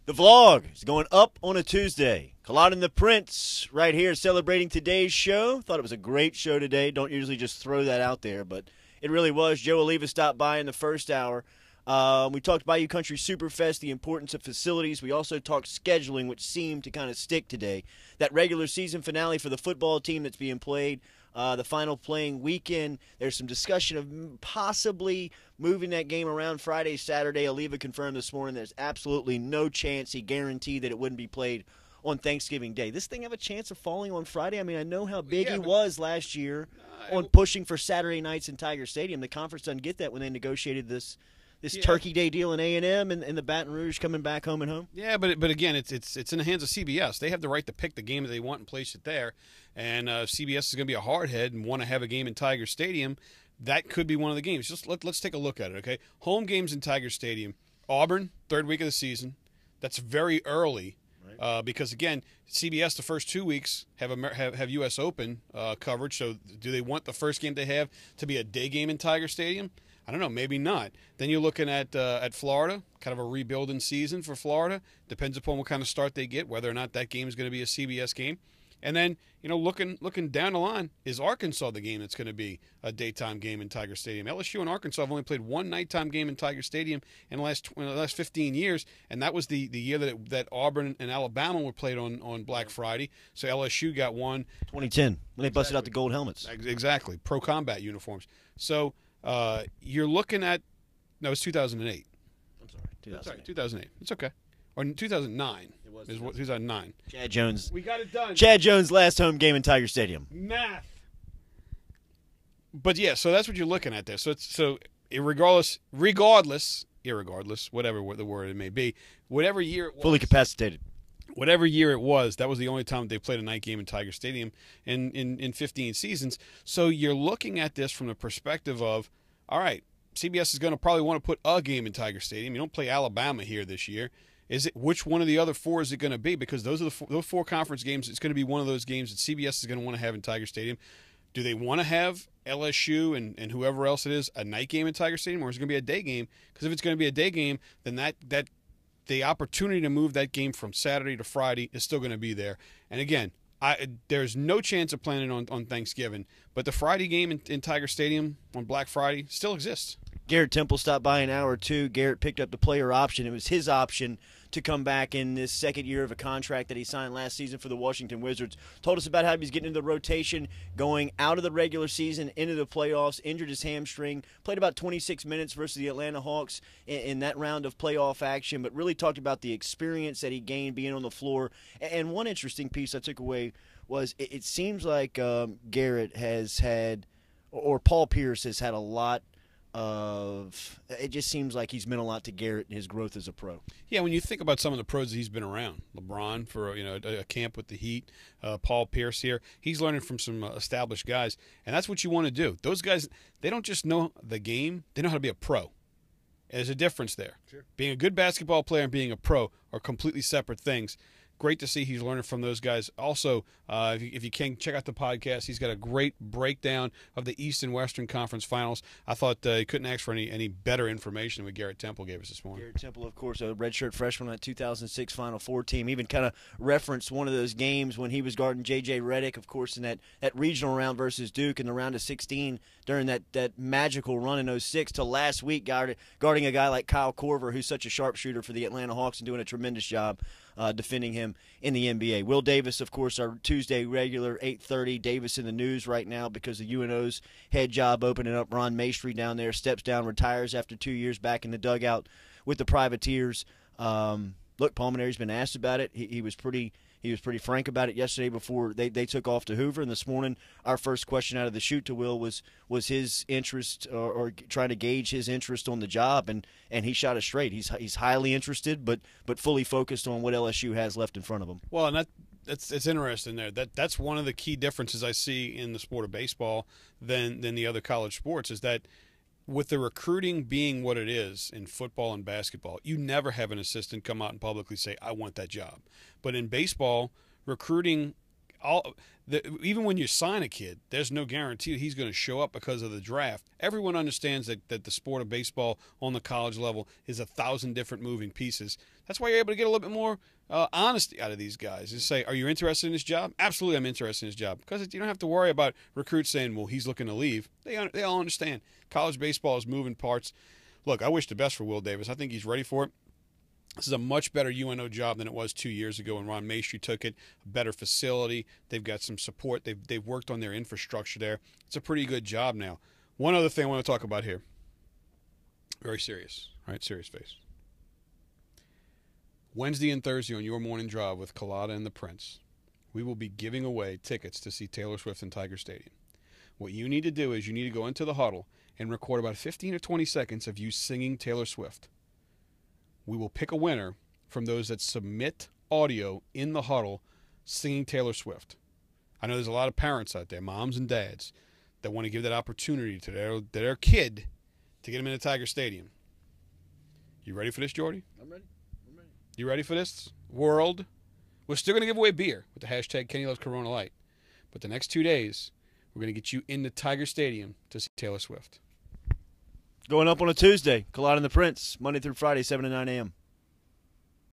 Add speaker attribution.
Speaker 1: The vlog is going up on a Tuesday. Culotta and the Prince right here celebrating today's show. Thought it was a great show today. Don't usually just throw that out there, but it really was. Joe Oliva stopped by in the first hour. We talked Bayou Country Superfest, the importance of facilities. We also talked scheduling, which seemed to kind of stick today. That regular season finale for the football team that's being played, the final playing weekend. There's some discussion of possibly moving that game around Friday, Saturday. Oliva confirmed this morning there's absolutely no chance. He guaranteed that it wouldn't be played on Thanksgiving Day. This thing have a chance of falling on Friday? I mean, I know how big he was last year on pushing for Saturday nights in Tiger Stadium. The conference doesn't get that when they negotiated this Turkey Day deal in A&M and the Baton Rouge coming back home and home.
Speaker 2: Yeah, but again, it's in the hands of CBS. They have the right to pick the game that they want and place it there. And CBS is going to be a hardhead and want to have a game in Tiger Stadium. That could be one of the games. Just let's take a look at it, okay? Home games in Tiger Stadium. Auburn, third week of the season. That's very early because, again, CBS the first 2 weeks have U.S. Open coverage. So do they want the first game they have to be a day game in Tiger Stadium? I don't know, maybe not. Then you're looking at Florida, kind of a rebuilding season for Florida. Depends upon what kind of start they get, whether or not that game is going to be a CBS game. And then, looking down the line, is Arkansas the game that's going to be a daytime game in Tiger Stadium? LSU and Arkansas have only played one nighttime game in Tiger Stadium in the last 15 years, and that was the year that Auburn and Alabama were played on Black Friday. So LSU got one.
Speaker 1: 2010, when they busted out the gold helmets.
Speaker 2: Exactly, pro combat uniforms. So you're looking at – no, it's 2008.
Speaker 1: I'm sorry, 2008.
Speaker 2: Sorry, 2008. It's okay. Or 2009. It was 2009.
Speaker 1: Chad Jones.
Speaker 2: We got it done.
Speaker 1: Chad Jones' last home game in Tiger Stadium.
Speaker 2: Math. But, yeah, so that's what you're looking at there. So regardless, whatever the word it may be, whatever year it was.
Speaker 1: Fully capacitated.
Speaker 2: Whatever year it was, that was the only time they played a night game in Tiger Stadium in 15 seasons. So you're looking at this from the perspective of, all right, CBS is going to probably want to put a game in Tiger Stadium. You don't play Alabama here this year. Which one of the other four is it going to be? Because those are those four conference games. It's going to be one of those games that CBS is going to want to have in Tiger Stadium. Do they want to have LSU and whoever else it is a night game in Tiger Stadium, or is it going to be a day game? Because if it's going to be a day game, then that the opportunity to move that game from Saturday to Friday is still going to be there. And again, there's no chance of playing it on Thanksgiving, but the Friday game in Tiger Stadium on Black Friday still exists.
Speaker 1: Garrett Temple stopped by an hour or two. Garrett picked up the player option. It was his option to come back in this second year of a contract that he signed last season for the Washington Wizards. Told us about how he's getting into the rotation, going out of the regular season into the playoffs, injured his hamstring, played about 26 minutes versus the Atlanta Hawks in that round of playoff action, but really talked about the experience that he gained being on the floor. And one interesting piece I took away was it seems like Garrett has had, or Paul Pierce has had a lot of – it just seems like he's meant a lot to Garrett and his growth as a pro.
Speaker 2: Yeah, when you think about some of the pros that he's been around, LeBron for a camp with the Heat, Paul Pierce here, he's learning from some established guys, and that's what you want to do. Those guys, they don't just know the game, they know how to be a pro. There's a difference there. Sure. Being a good basketball player and being a pro are completely separate things. Great to see he's learning from those guys. Also, if you can, check out the podcast. He's got a great breakdown of the East and Western Conference Finals. I thought he couldn't ask for any better information than what Garrett Temple gave us this morning.
Speaker 1: Garrett Temple, of course, a redshirt freshman on that 2006 Final Four team. Even kind of referenced one of those games when he was guarding J.J. Redick, of course, in that regional round versus Duke in the round of 16 during that magical run in 06 to last week guarding a guy like Kyle Korver, who's such a sharpshooter for the Atlanta Hawks and doing a tremendous job defending him in the NBA. Will Davis, of course, our Tuesday regular, 8:30. Davis in the news right now because the UNO's head job opening up. Ron Maestri down there steps down, retires after 2 years back in the dugout with the Privateers. Look, Palminary's been asked about it. He was pretty frank about it yesterday before they took off to Hoover. And this morning, our first question out of the chute to Will was his interest or trying to gauge his interest on the job, and he shot it straight. He's highly interested, but fully focused on what LSU has left in front of him.
Speaker 2: Well, and it's interesting there. That's one of the key differences I see in the sport of baseball than the other college sports is that with the recruiting being what it is in football and basketball, you never have an assistant come out and publicly say, I want that job. But in baseball, recruiting even when you sign a kid, there's no guarantee he's going to show up because of the draft. Everyone understands that the sport of baseball on the college level is 1,000 different moving pieces. That's why you're able to get a little bit more honesty out of these guys. Just say, are you interested in this job? Absolutely, I'm interested in this job. Because you don't have to worry about recruits saying, well, he's looking to leave. They all understand. College baseball is moving parts. Look, I wish the best for Will Davis. I think he's ready for it. This is a much better UNO job than it was 2 years ago when Ron Maestri took it. A better facility. They've got some support. They've worked on their infrastructure there. It's a pretty good job now. One other thing I want to talk about here. Very serious. All right, serious face. Wednesday and Thursday on your morning drive with Culotta and the Prince, we will be giving away tickets to see Taylor Swift in Tiger Stadium. What you need to do is you need to go into the huddle and record about 15 or 20 seconds of you singing Taylor Swift. We will pick a winner from those that submit audio in the huddle singing Taylor Swift. I know there's a lot of parents out there, moms and dads, that want to give that opportunity to their kid to get them into Tiger Stadium. You ready for this, Jordy?
Speaker 1: I'm ready.
Speaker 2: You ready for this? World. We're still going to give away beer with the hashtag Kenny Loves Corona Light. But the next 2 days, we're going to get you into Tiger Stadium to see Taylor Swift.
Speaker 1: Going up on a Tuesday, Culotta and the Prince, Monday through Friday, 7 to 9 a.m.